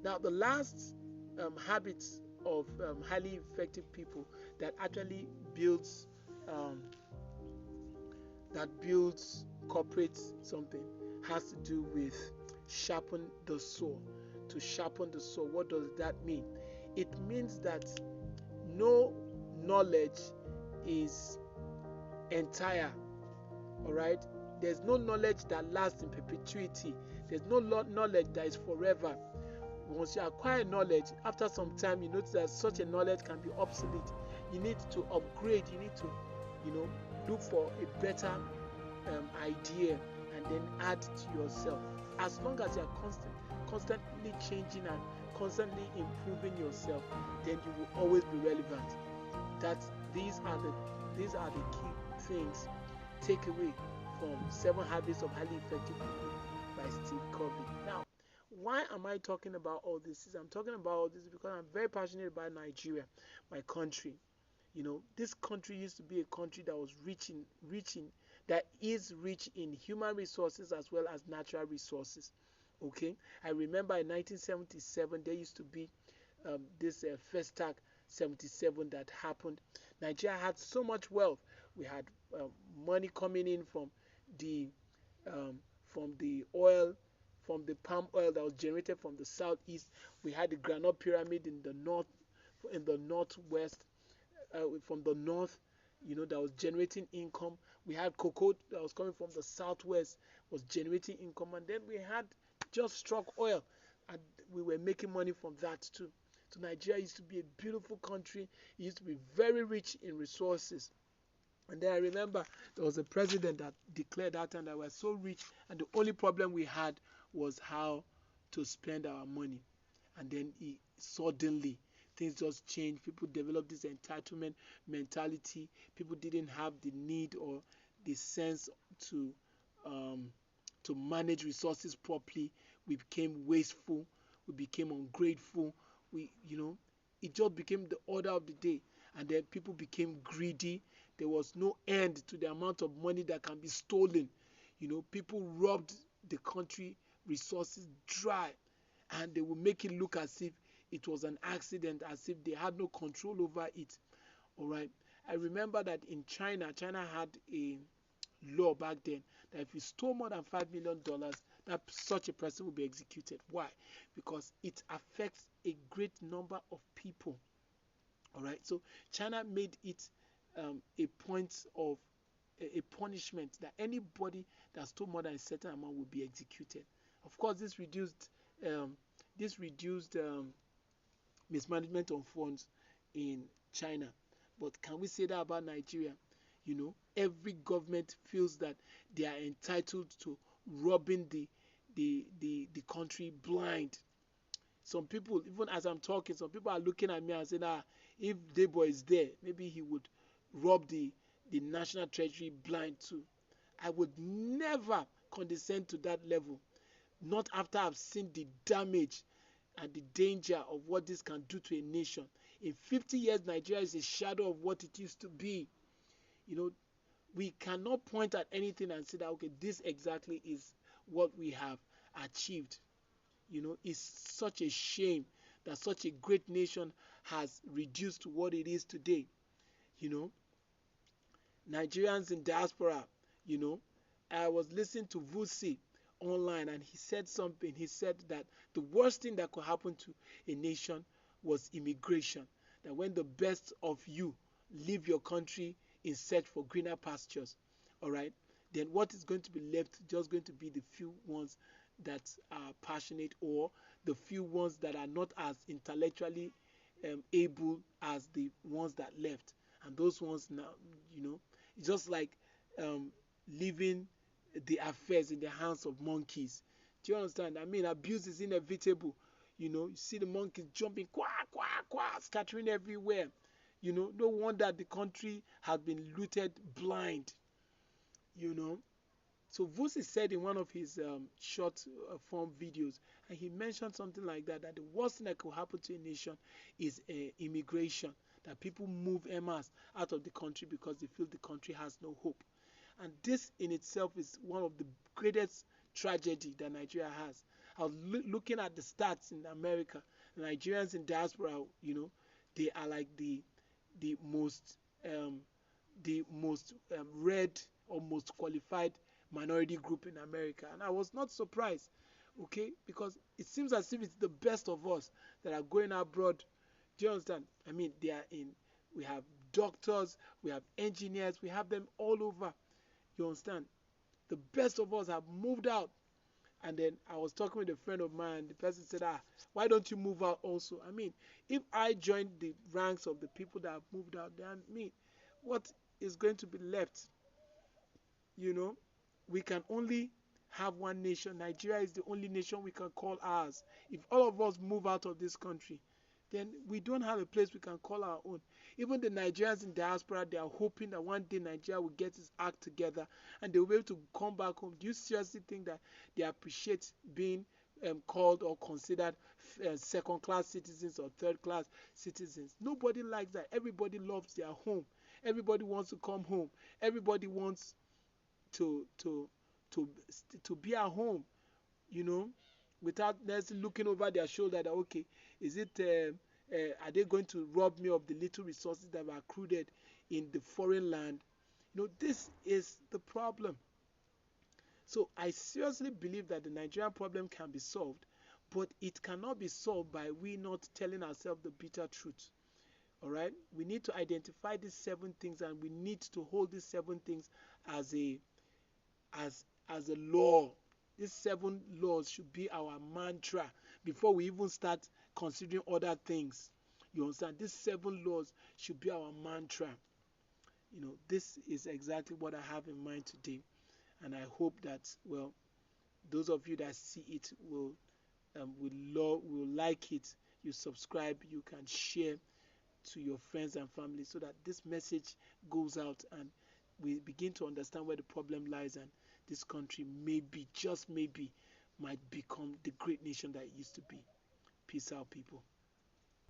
Now, the last habits of highly effective people that actually builds um, corporate something has to do with sharpen the saw. To sharpen the saw, what does that mean? It means that no knowledge is entire. All right, there's no knowledge that lasts in perpetuity. There's no knowledge that is forever. Once you acquire knowledge, after some time you notice that such a knowledge can be obsolete. You need to upgrade. You need to, you know, look for a better idea and then add to yourself. As long as you are constantly changing and constantly improving yourself, then you will always be relevant. That these are the key things. Take away from Seven Habits of Highly Effective People by Steve Covey. Now, why am I talking about all this? I'm talking about all this because I'm very passionate about Nigeria, my country. This country used to be a country that was that is rich in human resources as well as natural resources. Okay, I remember in 1977 there used to be this Festac 77 that happened. Nigeria had so much wealth. We had uh, money coming in the um, from the oil, from the palm oil that was generated from the southeast. We had the granite pyramid in the northwest, from the north, that was generating income. We had cocoa that was coming from the southwest, was generating income, and then we had just struck oil, and we were making money from that too. So Nigeria used to be a beautiful country. It used to be very rich in resources. And then I remember there was a president that declared that time that we were so rich, and the only problem we had was how to spend our money. And then suddenly things just changed. People developed this entitlement mentality. People didn't have the need or the sense to um, to manage resources properly. We became wasteful. We became ungrateful. It just became the order of the day. And then people became greedy. There was no end to the amount of money that can be stolen. People robbed the country resources dry, and they will make it look as if it was an accident, as if they had no control over it. All right. I remember that in China had a law back then that if you stole more than $5 million, that such a person will be executed. Why? Because it affects a great number of people. All right. So China made it a point of a punishment that anybody that stole more than a certain amount will be executed. Of course, um, this reduced mismanagement of funds in China. But can we say that about Nigeria? Every government feels that they are entitled to robbing the country blind. Some people, even as I'm talking, some people are looking at me and saying, if Debo is there, maybe he would rob the national treasury blind too. I would never condescend to that level. Not after I've seen the damage and the danger of what this can do to a nation. In 50 years, Nigeria is a shadow of what it used to be. You know, we cannot point at anything and say that, okay, this exactly is what we have achieved. It's such a shame that such a great nation has reduced to what it is today. You know, Nigerians in diaspora, you know, I was listening to Vusi online, and he said something. He said that the worst thing that could happen to a nation was immigration. That when the best of you leave your country in search for greener pastures, all right, then what is going to be left just going to be the few ones that are passionate, or the few ones that are not as intellectually able as the ones that left. And those ones now, it's just like um, leaving the affairs in the hands of monkeys. Do you understand? I mean, abuse is inevitable. You see the monkeys jumping, quack, quack, quack, scattering everywhere. No wonder the country has been looted blind. You know. So Vusi said in one of his short form videos, and he mentioned something like that the worst thing that could happen to a nation is immigration, that people move en masse out of the country because they feel the country has no hope. And this in itself is one of the greatest tragedy that Nigeria has. I was looking at the stats in America. Nigerians in diaspora, they are like the most um, read or most qualified minority group in America, and I was not surprised. Okay, because it seems as if it's the best of us that are going abroad. Do you understand? I mean, they are in. We have doctors, we have engineers, we have them all over. You understand? The best of us have moved out. And then I was talking with a friend of mine. The person said, why don't you move out also? I mean, if I join the ranks of the people that have moved out, then me, what is going to be left? You know, we can only have one nation. Nigeria is the only nation we can call ours. If all of us move out of this country, then we don't have a place we can call our own. Even the Nigerians in diaspora, they are hoping that one day Nigeria will get its act together and they will be able to come back home. Do you seriously think that they appreciate being called or considered second class citizens or third class citizens? Nobody likes that. Everybody loves their home. Everybody wants to come home. Everybody wants to to to to be at home, you know, without necessarily looking over their shoulder that okay, is it are they going to rob me of the little resources that were accrued in the foreign land? This is the problem. So I seriously believe that the Nigerian problem can be solved, but it cannot be solved by we not telling ourselves the bitter truth. All right, we need to identify these 7 things, and we need to hold these 7 things as a law. These 7 laws should be our mantra before we even start considering other things. You understand? These 7 laws should be our mantra. This is exactly what I have in mind today, and I hope that, well, those of you that see it will like it. You subscribe, you can share to your friends and family so that this message goes out and we begin to understand where the problem lies, and this country maybe, just maybe, might become the great nation that it used to be. Peace out, people.